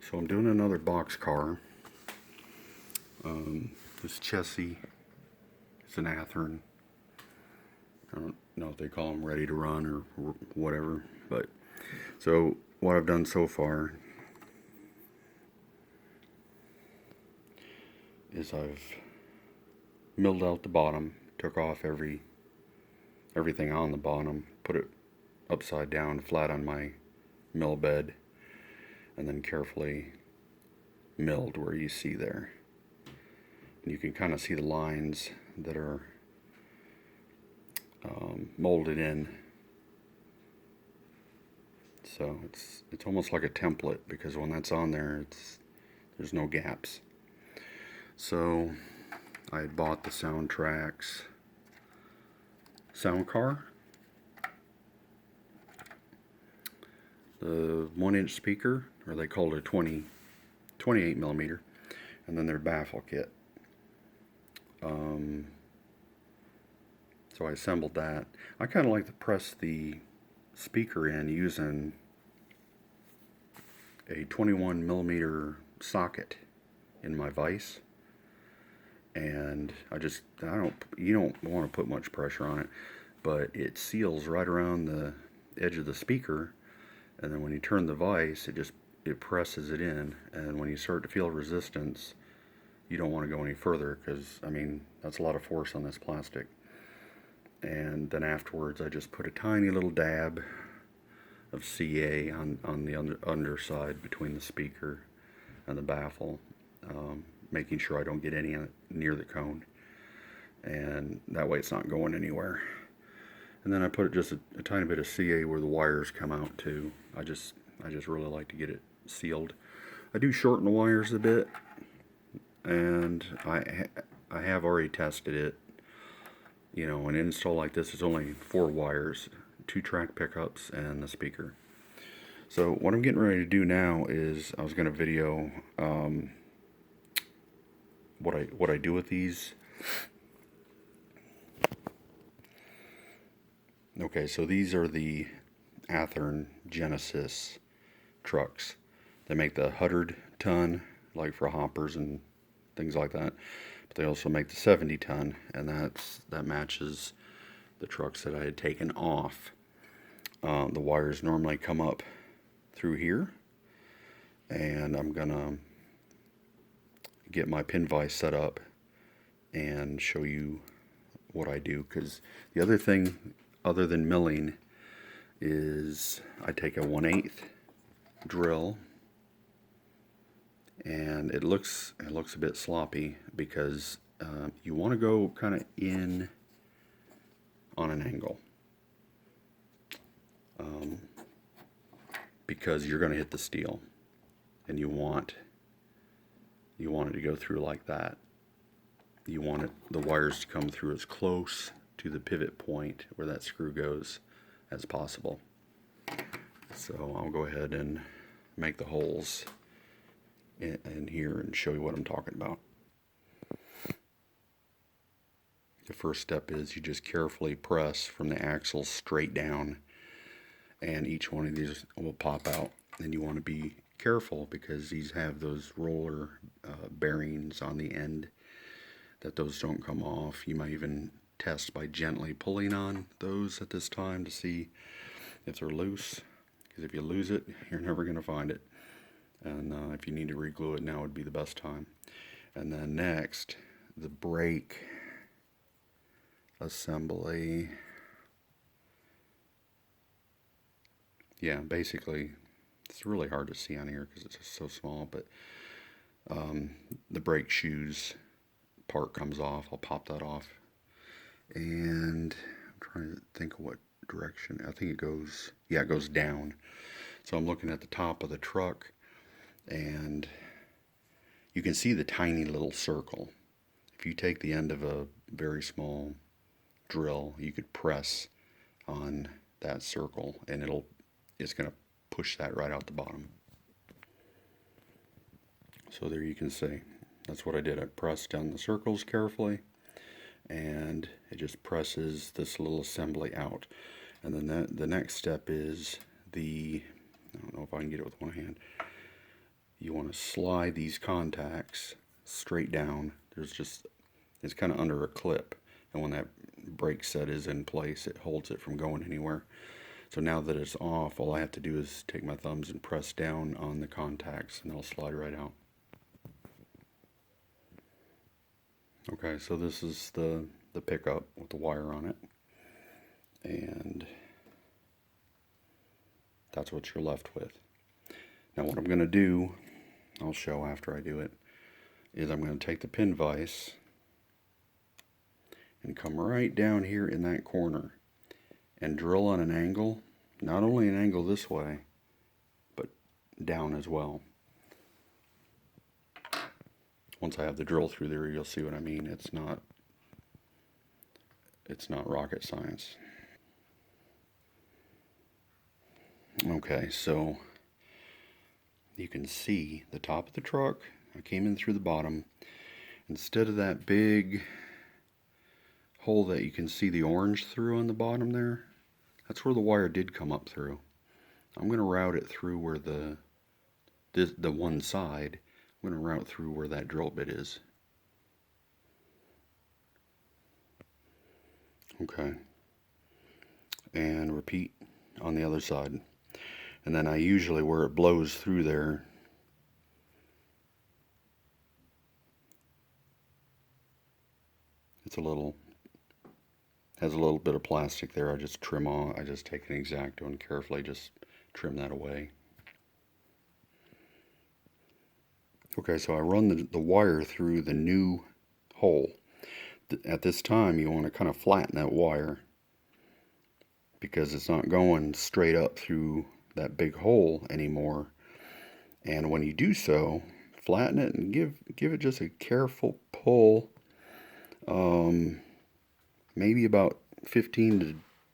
So I'm doing another boxcar. This chassis, it's an Athearn. I don't know if they call them ready to run or whatever, but so what I've done so far is I've milled out the bottom, took off everything on the bottom, put it upside down flat on my mill bed, and then carefully milled where you see there. And you can kind of see the lines that are molded in. So it's almost like a template, because when that's on there, there's no gaps. So I had bought the Soundtraxx Soundcar, the 1-inch speaker, or they called it a 28 millimeter, and then their baffle kit. So I assembled that. I kind of like to press the speaker in using a 21 millimeter socket in my vise, and you don't want to put much pressure on it, but it seals right around the edge of the speaker, and then when you turn the vise, it presses it in, and when you start to feel resistance, you don't want to go any further, because I mean, that's a lot of force on this plastic. And then afterwards, I just put a tiny little dab of CA on the underside between the speaker and the baffle, making sure I don't get any near the cone, and that way it's not going anywhere. And then I put just a tiny bit of CA where the wires come out too. I just really like to get it sealed. I do shorten the wires a bit, and I have already tested it. You know, an install like this is only 4 wires, 2 track pickups, and the speaker. So what I'm getting ready to do now is I was going to video what I do with these. Okay, so these are the Athearn Genesis trucks. They make the 100-ton, like for hoppers and things like that. But they also make the 70-ton, and that matches the trucks that I had taken off. The wires normally come up through here, and I'm gonna get my pin vise set up and show you what I do, because the other thing other than milling is I take a 1/8 drill, and it looks a bit sloppy because you want to go kind of in on an angle, because you're going to hit the steel, and you want it to go through like that. You want the wires to come through as close to the pivot point where that screw goes as possible. So I'll go ahead and make the holes in here and show you what I'm talking about. The first step is you just carefully press from the axle straight down, and each one of these will pop out. And you want to be careful, because these have those roller bearings on the end, that those don't come off. You might even test by gently pulling on those at this time to see if they're loose, because if you lose it, you're never going to find it. And if you need to re-glue it, now would be the best time. And then next, the brake assembly. Yeah, basically, it's really hard to see on here because it's just so small, but the brake shoes part comes off. I'll pop that off, and I'm trying to think of what direction. I think it goes down. So I'm looking at the top of the truck, and you can see the tiny little circle. If you take the end of a very small drill, you could press on that circle, and it's going to push that right out the bottom. So there you can see. That's what I did. I pressed down the circles carefully, and it just presses this little assembly out. And then the next step is I don't know if I can get it with one hand, you want to slide these contacts straight down. It's kind of under a clip, and when that brake set is in place, it holds it from going anywhere. So now that it's off, all I have to do is take my thumbs and press down on the contacts, and they'll slide right out. Okay, so this is the pickup with the wire on it, and that's what you're left with. Now what I'm going to do, I'll show after I do it, is I'm going to take the pin vise and come right down here in that corner and drill on an angle, not only an angle this way, but down as well. Once I have the drill through there, you'll see what I mean. It's not rocket science. Okay, so you can see the top of the truck. I came in through the bottom. Instead of that big hole that you can see the orange through on the bottom there, that's where the wire did come up through. I'm going to route it through where the one side, I'm going to route through where that drill bit is. Okay. And repeat on the other side. And then I usually, where it blows through there, has a little bit of plastic there. I just trim off. I just take an X-Acto and carefully just trim that away. Okay, so I run the wire through the new hole. At this time, you want to kind of flatten that wire because it's not going straight up through that big hole anymore. And when you do so, flatten it and give it just a careful pull. Maybe about 15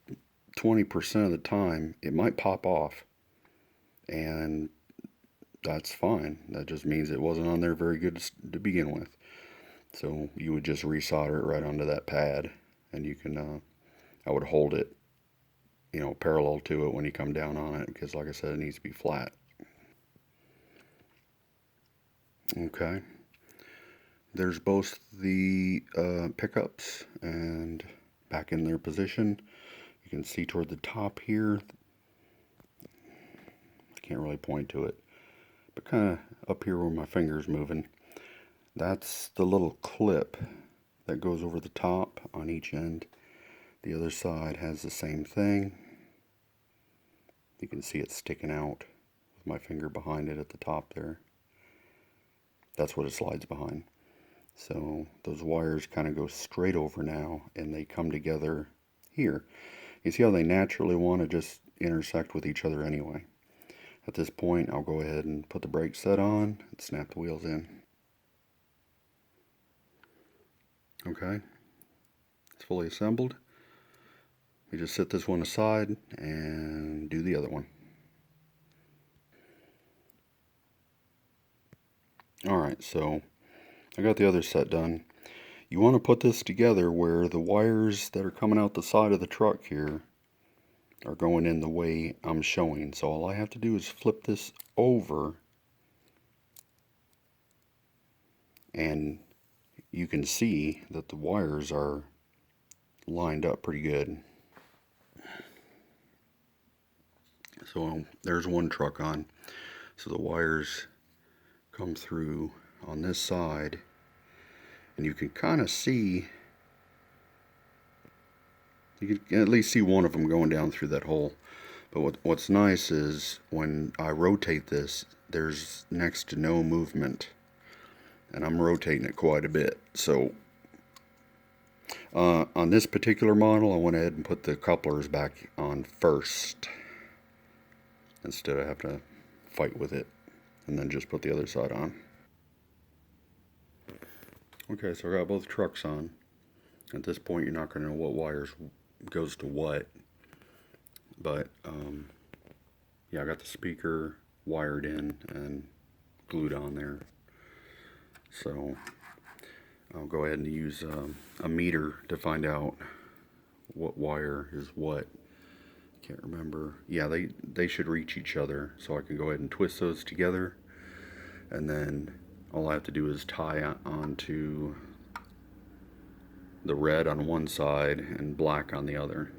to 20% of the time, it might pop off, and that's fine. That just means it wasn't on there very good to begin with. So you would just resolder it right onto that pad, and you can, I would hold it, parallel to it when you come down on it, because like I said, it needs to be flat. Okay. There's both the pickups and back in their position. You can see toward the top here. I can't really point to it, but kind of up here where my finger's moving. That's the little clip that goes over the top on each end. The other side has the same thing. You can see it sticking out with my finger behind it at the top there. That's what it slides behind. So those wires kind of go straight over now, and they come together here. You see how they naturally want to just intersect with each other anyway. At this point, I'll go ahead and put the brake set on and snap the wheels in. Okay, it's fully assembled. We just set this one aside and do the other one. Alright, so I got the other set done. You want to put this together where the wires that are coming out the side of the truck here are going in the way I'm showing. So all I have to do is flip this over, and you can see that the wires are lined up pretty good. So there's one truck on. So the wires come through on this side, and you can kind of see, you can at least see one of them going down through that hole. But what's nice is when I rotate this, there's next to no movement, and I'm rotating it quite a bit. So on this particular model, I went ahead and put the couplers back on first instead of having to fight with it, and then just put the other side on. Okay, so I got both trucks on. At this point, you're not going to know what wires goes to what, but yeah, I got the speaker wired in and glued on there. So I'll go ahead and use a meter to find out what wire is what. Can't remember. Yeah, they should reach each other, so I can go ahead and twist those together and then all I have to do is tie onto the red on one side and black on the other.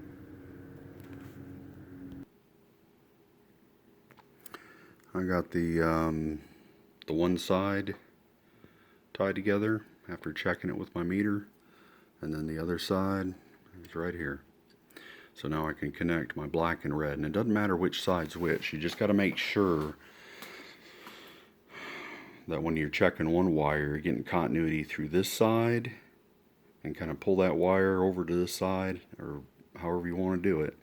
I got the one side tied together after checking it with my meter, and then the other side is right here. So now I can connect my black and red, and it doesn't matter which side's which. You just got to make sure that when you're checking one wire, you're getting continuity through this side, and kind of pull that wire over to this side, or however you want to do it.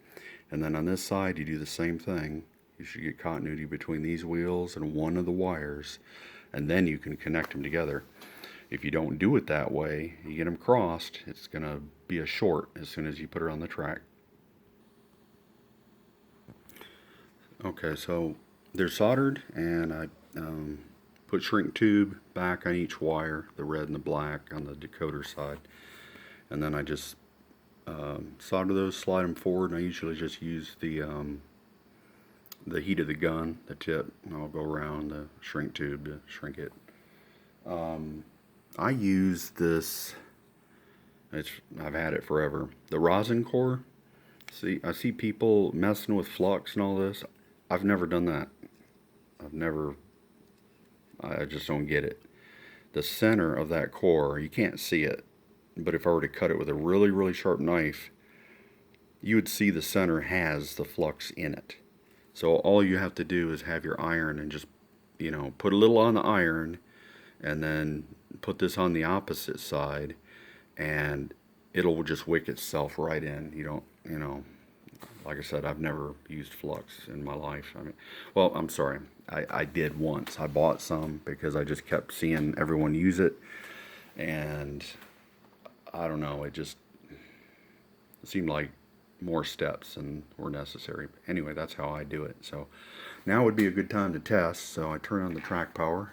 And then on this side, you do the same thing. You should get continuity between these wheels and one of the wires, and then you can connect them together. If you don't do it that way, you get them crossed, it's going to be a short as soon as you put it on the track. Okay, so they're soldered, and I put shrink tube back on each wire, the red and the black on the decoder side. And then I just solder those, slide them forward, and I usually just use the heat of the gun, the tip, and I'll go around the shrink tube to shrink it. I use this, I've had it forever, the rosin core. See, I see people messing with flux and all this. I've never done that. I just don't get it. The center of that core, you can't see it, but if I were to cut it with a really, really sharp knife, you would see the center has the flux in it. So all you have to do is have your iron and just, put a little on the iron, and then put this on the opposite side, and it'll just wick itself right in. You don't, like I said, I've never used flux in my life. Well, I'm sorry. I did once. I bought some because I just kept seeing everyone use it, and I don't know, it seemed like more steps than were necessary. But anyway, that's how I do it. So now would be a good time to test. So I turn on the track power.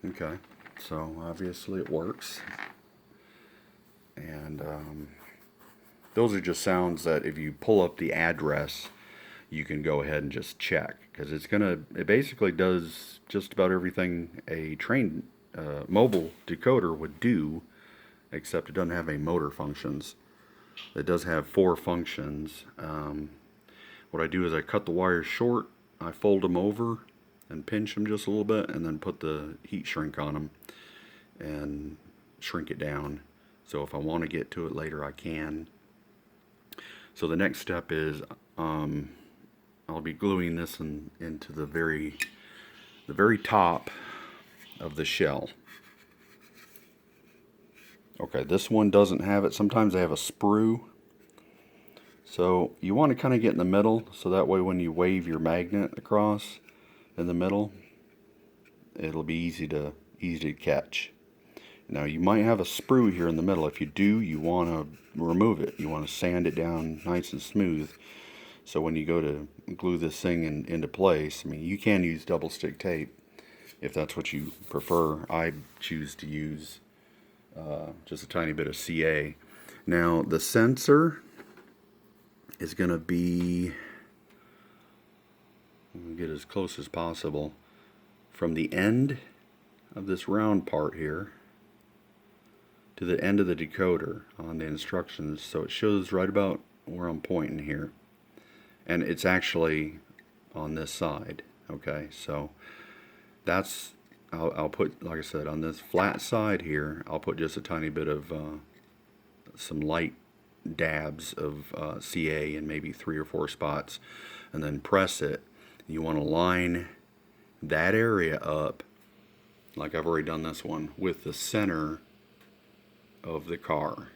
Okay, so obviously it works. And those are just sounds that if you pull up the address, you can go ahead and just check, because it basically does just about everything a trained mobile decoder would do, except it doesn't have any motor functions. It does have 4 functions. What I do is I cut the wires short, I fold them over and pinch them just a little bit, and then put the heat shrink on them and shrink it down. So if I want to get to it later, I can. So the next step is I'll be gluing this into the very top of the shell. Okay, this one doesn't have it. Sometimes they have a sprue. So you want to kind of get in the middle, so that way when you wave your magnet across in the middle, it'll be easy to catch. Now you might have a sprue here in the middle. If you do, you want to remove it. You want to sand it down nice and smooth. So when you go to glue this thing into place, you can use double stick tape if that's what you prefer. I choose to use just a tiny bit of CA. Now the sensor is going to be, get as close as possible from the end of this round part here to the end of the decoder on the instructions. So it shows right about where I'm pointing here, and it's actually on this side. Okay, so that's, I'll put, like I said, on this flat side here, I'll put just a tiny bit of some light dabs of CA in maybe 3 or 4 spots, and then press it. You want to line that area up, like I've already done this one, with the center of the car,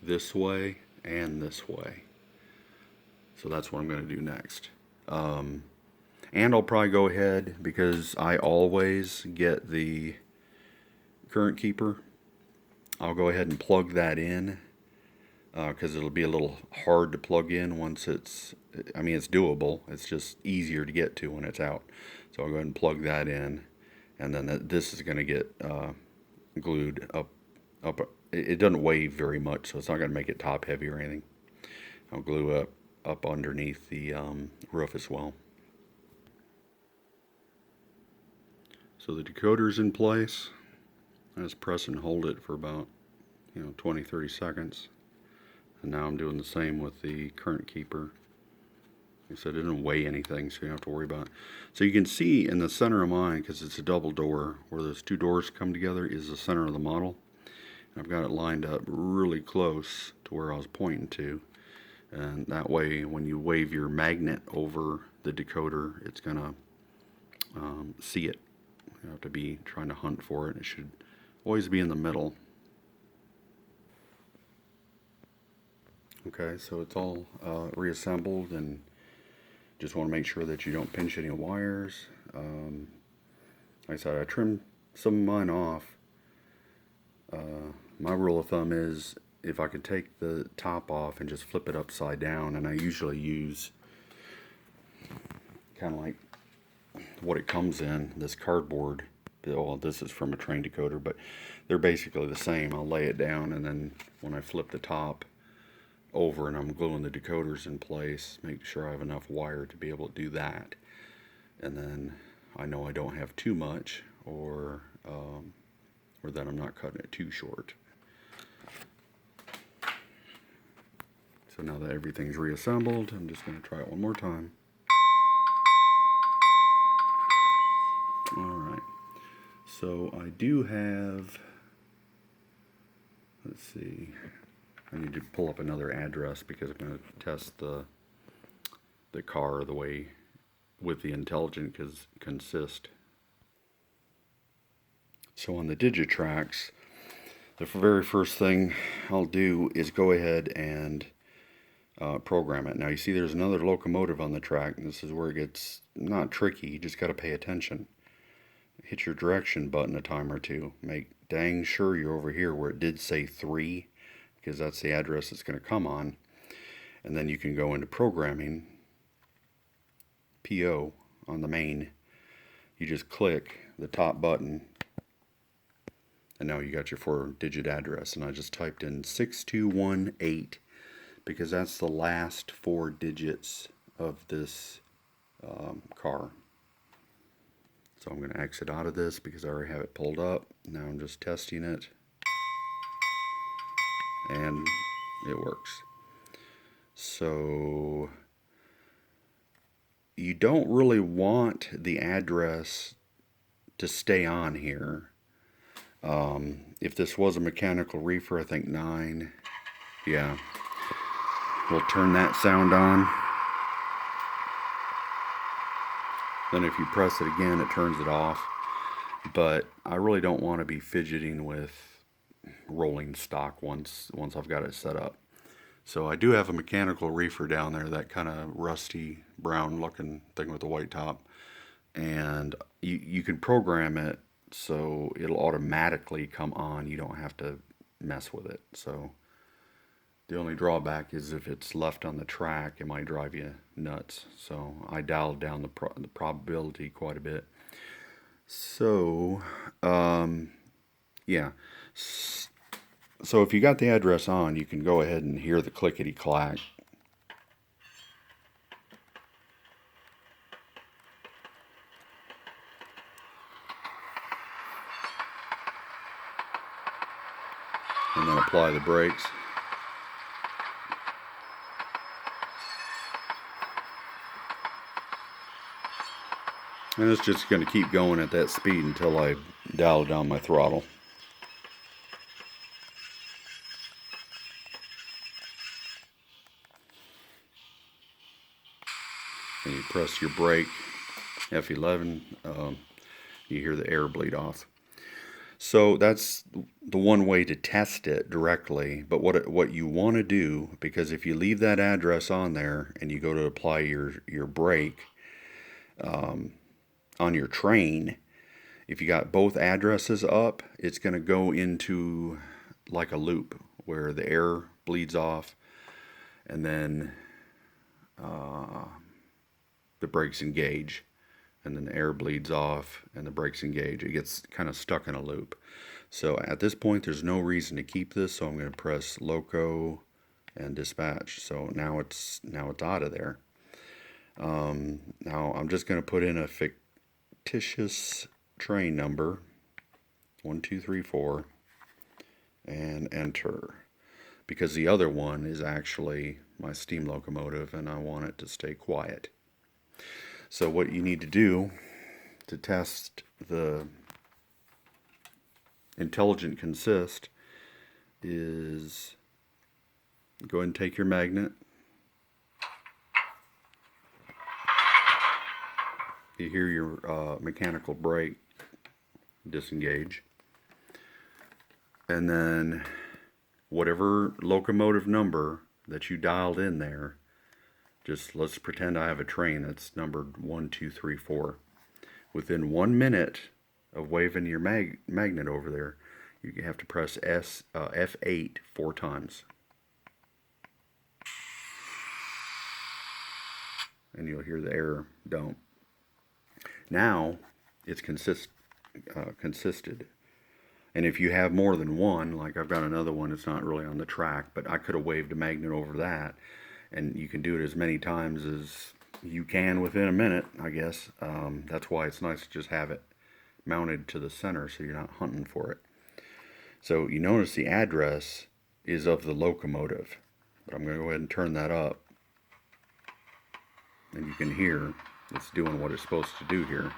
this way and this way. So that's what I'm going to do next. And I'll probably go ahead, because I always get the current keeper, I'll go ahead and plug that in, because it'll be a little hard to plug in once it's doable. It's just easier to get to when it's out. So I'll go ahead and plug that in, and then this is going to get glued up it doesn't weigh very much, so it's not going to make it top heavy or anything. I'll glue up underneath the roof as well. So the decoder's in place. I just press and hold it for about 20-30 seconds. And now I'm doing the same with the current keeper. Like I said, it didn't weigh anything, so you don't have to worry about it. So you can see in the center of mine, because it's a double door, where those two doors come together is the center of the model. And I've got it lined up really close to where I was pointing to. And that way, when you wave your magnet over the decoder, it's going to see it. You have to be trying to hunt for it. It should always be in the middle. Okay, so it's all reassembled, and just want to make sure that you don't pinch any wires. Like I said, I trimmed some of mine off. My rule of thumb is if I could take the top off and just flip it upside down, and I usually use kind of like what it comes in, this cardboard. Well, this is from a train decoder, but they're basically the same. I'll lay it down, and then when I flip the top over and I'm gluing the decoders in place, make sure I have enough wire to be able to do that. And then I know I don't have too much, or that I'm not cutting it too short. So now that everything's reassembled, I'm just going to try it one more time. Alright, so I do have, let's see, I need to pull up another address because I'm going to test the car the way with the intelligent consist. So on the Digitrax, the very first thing I'll do is go ahead and program it. Now you see there's another locomotive on the track, and this is where it gets not tricky. You just got to pay attention. Hit your direction button a time or two. Make dang sure you're over here where it did say 3, because that's the address it's going to come on. And then you can go into programming, PO on the main. You just click the top button, and now you got your 4-digit address. And I just typed in 6218 because that's the last 4 digits of this car. So I'm going to exit out of this because I already have it pulled up. Now I'm just testing it, and it works. So you don't really want the address to stay on here. If this was a mechanical reefer, I think 9, yeah, we'll turn that sound on. Then if you press it again, it turns it off. But I really don't want to be fidgeting with rolling stock once I've got it set up. So I do have a mechanical reefer down there, that kind of rusty brown looking thing with the white top. And you can program it so it'll automatically come on. You don't have to mess with it. So the only drawback is if it's left on the track, it might drive you nuts. So I dialed down the probability quite a bit. So, yeah. So if you got the address on, you can go ahead and hear the clickety-clack. And then apply the brakes. And it's just going to keep going at that speed until I dial down my throttle. And you press your brake, F11, you hear the air bleed off. So that's the one way to test it directly. But what you want to do, because if you leave that address on there and you go to apply your brake, on your train, if you got both addresses up, it's going to go into like a loop where the air bleeds off, and then the brakes engage, and then the air bleeds off and the brakes engage. It gets kind of stuck in a loop. So at this point, there's no reason to keep this, so I'm going to press loco and dispatch. So now it's out of there. Now I'm just going to put in a fictitious train number, 1234, and enter, because the other one is actually my steam locomotive and I want it to stay quiet. So what you need to do to test the intelligent consist is go ahead and take your magnet. You hear your mechanical brake disengage, and then whatever locomotive number that you dialed in there, just let's pretend I have a train that's numbered 1234. Within 1 minute of waving your magnet over there, you have to press F8 4 times. And you'll hear the error dump. Now it's consisted. And if you have more than one, like I've got another one that's not really on the track, but I could have waved a magnet over that, and you can do it as many times as you can within a minute, I guess. That's why it's nice to just have it mounted to the center so you're not hunting for it. So you notice the address is of the locomotive, but I'm going to go ahead and turn that up, and you can hear it's doing what it's supposed to do here.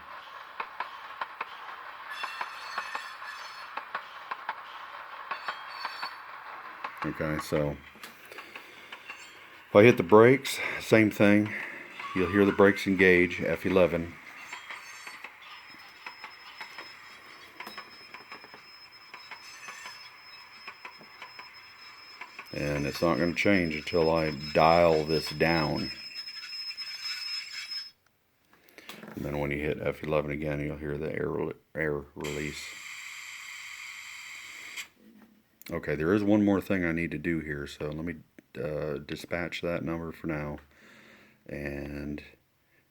Okay, so if I hit the brakes, same thing. You'll hear the brakes engage, F11. And it's not going to change until I dial this down. And then when you hit F11 again, you'll hear the air release. Okay, there is one more thing I need to do here, so let me dispatch that number for now and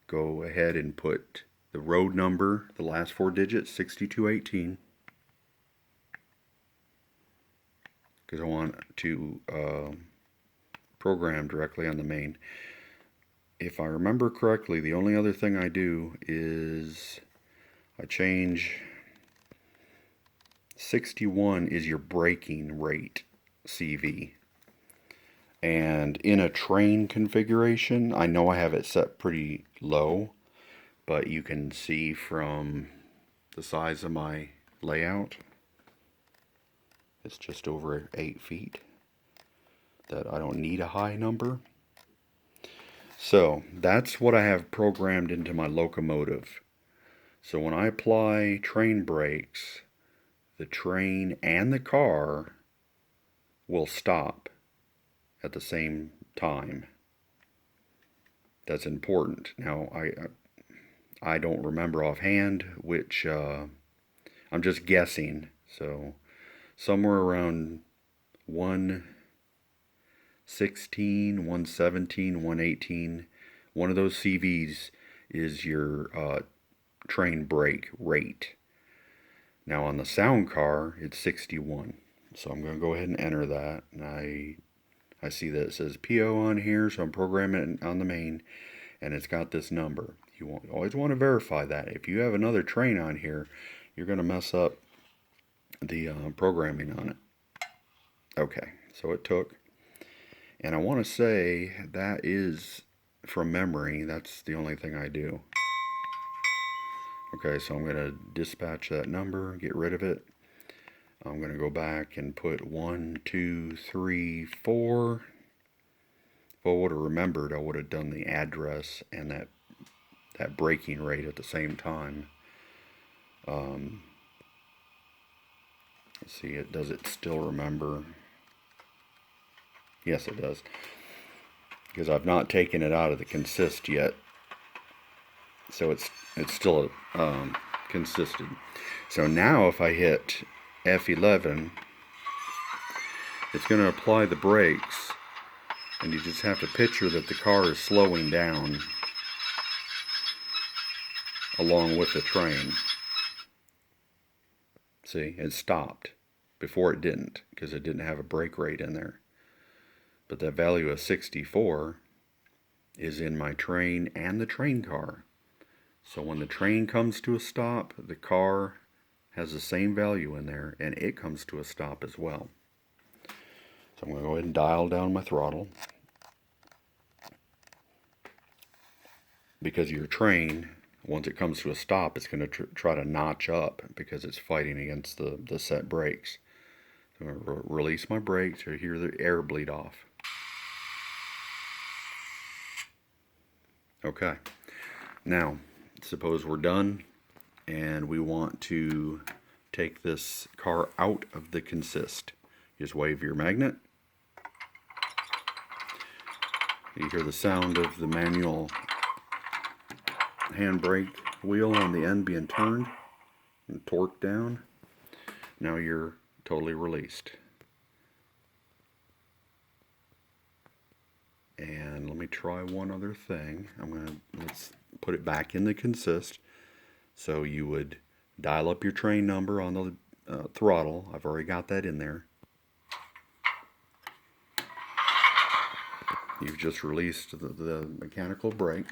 go ahead and put the road number, the last 4 digits, 6218, because I want to program directly on the main. If I remember correctly, the only other thing I do is I change 61 is your braking rate, CV. And in a train configuration, I know I have it set pretty low, but you can see from the size of my layout, it's just over 8 feet, that I don't need a high number. So that's what I have programmed into my locomotive. So when I apply train brakes, the train and the car will stop at the same time. That's important. Now, I don't remember offhand which, I'm just guessing. So somewhere around 116, 117, 118, one of those CVs is your train brake rate. Now on the Soundcar, it's 61. So I'm going to go ahead and enter that. And I see that it says PO on here, so I'm programming it on the main, and it's got this number. You always want to verify that. If you have another train on here, you're going to mess up the programming on it. Okay, so it took. And I want to say that is from memory. That's the only thing I do. Okay, so I'm going to dispatch that number, get rid of it. I'm going to go back and put 1, 2, 3, 4. If I would have remembered, I would have done the address and that braking rate at the same time. Let's see, does it still remember? Yes, it does. Because I've not taken it out of the consist yet. So it's still consisted. So now if I hit F11, it's going to apply the brakes, and you just have to picture that the car is slowing down along with the train. See, it stopped. Before it didn't, because it didn't have a brake rate in there. But that value of 64 is in my train and the train car. So when the train comes to a stop, the car has the same value in there, and it comes to a stop as well. So I'm going to go ahead and dial down my throttle. Because your train, once it comes to a stop, it's going to try to notch up because it's fighting against the set brakes. So I'm going to release my brakes to hear the air bleed off. Okay. Now, suppose we're done and we want to take this car out of the consist. Just wave your magnet. You hear the sound of the manual handbrake wheel on the end being turned and torqued down. Now you're totally released. And let me try one other thing. Let's put it back in the consist. So you would dial up your train number on the throttle. I've already got that in there. You've just released the mechanical brake.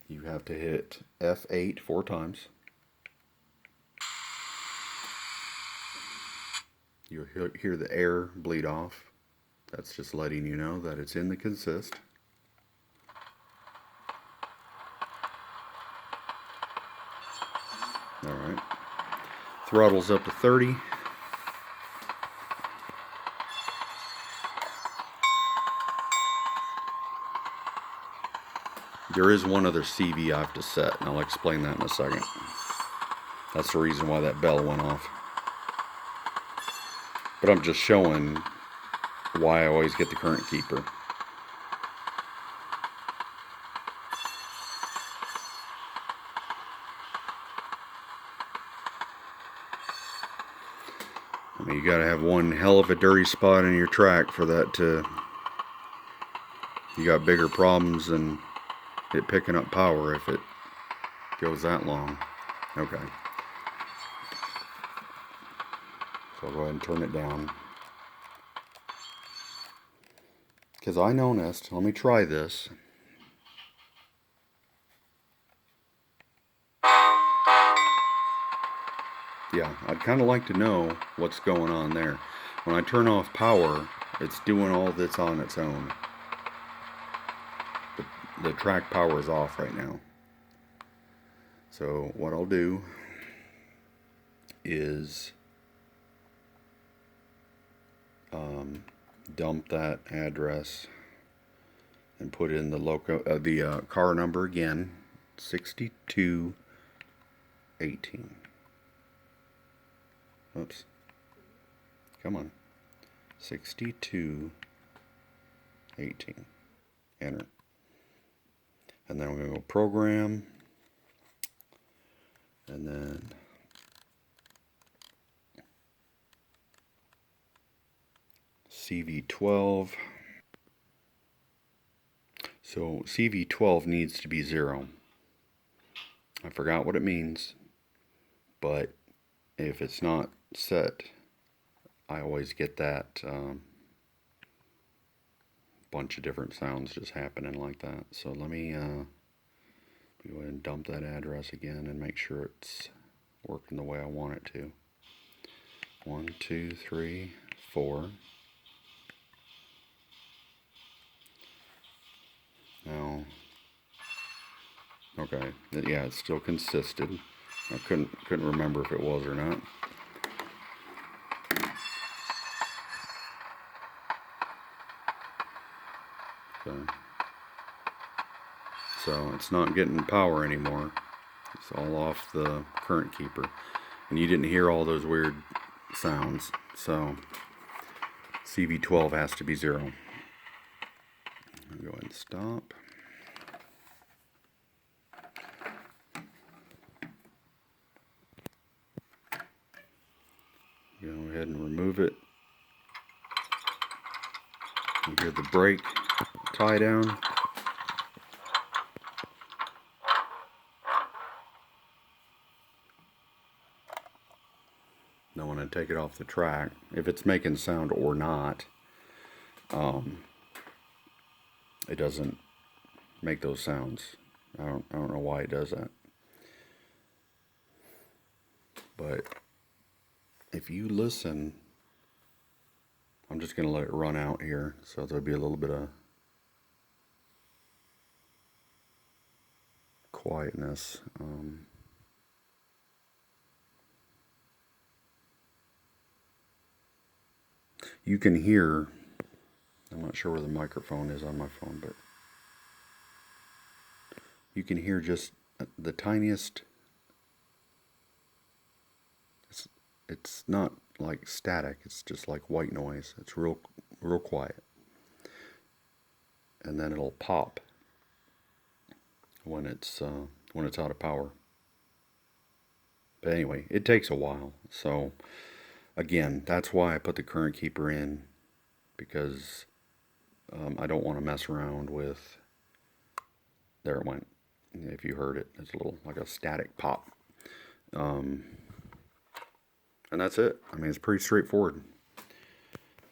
You have to hit F8 4 times. You'll hear the air bleed off. That's just letting you know that it's in the consist. Alright. Throttle's up to 30. There is one other CV I have to set, and I'll explain that in a second. That's the reason why that bell went off. But I'm just showing why I always get the current keeper. I mean, you gotta have one hell of a dirty spot in your track for that to... You got bigger problems than it picking up power if it goes that long. Okay. So I'll go ahead and turn it down. Because I noticed, let me try this. Yeah, I'd kind of like to know what's going on there. When I turn off power, it's doing all this on its own. The track power is off right now. So what I'll do is dump that address and put in the car number again, 6218. Oops. Come on. 6218. Enter. And then we're going to go program. And then CV12. So CV12 needs to be 0. I forgot what it means, but if it's not set, I always get that bunch of different sounds just happening like that. So let me go ahead and dump that address again and make sure it's working the way I want it to. 1, 2, 3, 4. Now, okay, yeah, it's still consisted. I couldn't remember if it was or not. Okay. So it's not getting power anymore. It's all off the current keeper. And you didn't hear all those weird sounds. So CV12 has to be 0. I'll go ahead and stop. Go ahead and remove it. You hear the brake tie down. Now when I take it off the track, if it's making sound or not, it doesn't make those sounds. I don't know why it does that. But if you listen, I'm just going to let it run out here, so there'll be a little bit of quietness. You can hear, I'm not sure where the microphone is on my phone, but you can hear just the tiniest. It's not like static, it's just like white noise. It's real quiet. And then it'll pop when it's out of power. But anyway, it takes a while. So again, that's why I put the current keeper in, because I don't want to mess around with. There it went. If you heard it, it's a little like a static pop. And that's it. I mean, it's pretty straightforward.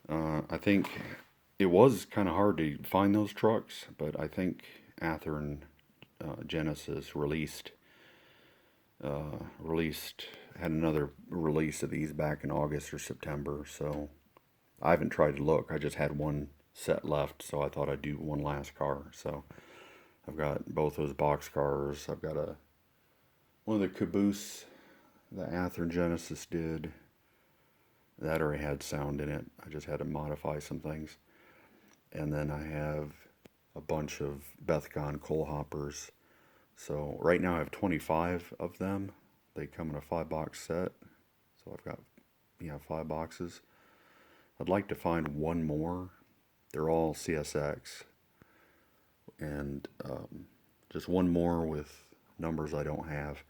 I think it was kind of hard to find those trucks, but I think Athearn Genesis had another release of these back in August or September, so I haven't tried to look. I just had one set left, so I thought I'd do one last car. So I've got both those box cars. I've got one of the caboose the Athearn Genesis did. That already had sound in it. I just had to modify some things. And then I have a bunch of Bethcon coal hoppers. So right now I have 25 of them. They come in a 5-box set. So I've got 5 boxes. I'd like to find one more. They're all CSX. And just one more with numbers I don't have.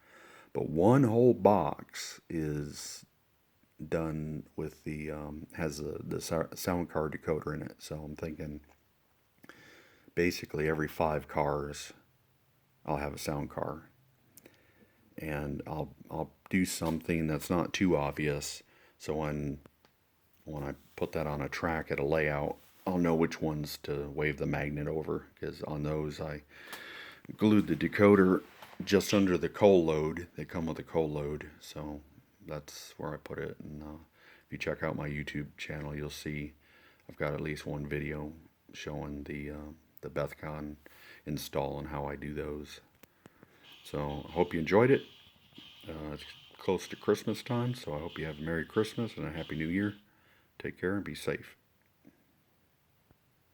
But one whole box is done with the has the Soundcar decoder in it. So I'm thinking basically every 5 cars I'll have a Soundcar, and I'll do something that's not too obvious, so when I put that on a track at a layout, I'll know which ones to wave the magnet over, because on those I glued the decoder just under the coal load. They come with a coal load, so that's where I put it. And if you check out my YouTube channel, you'll see I've got at least one video showing the Bethcon install and how I do those. So I hope you enjoyed it. It's close to Christmas time, so I hope you have a Merry Christmas and a Happy New Year. Take care and be safe.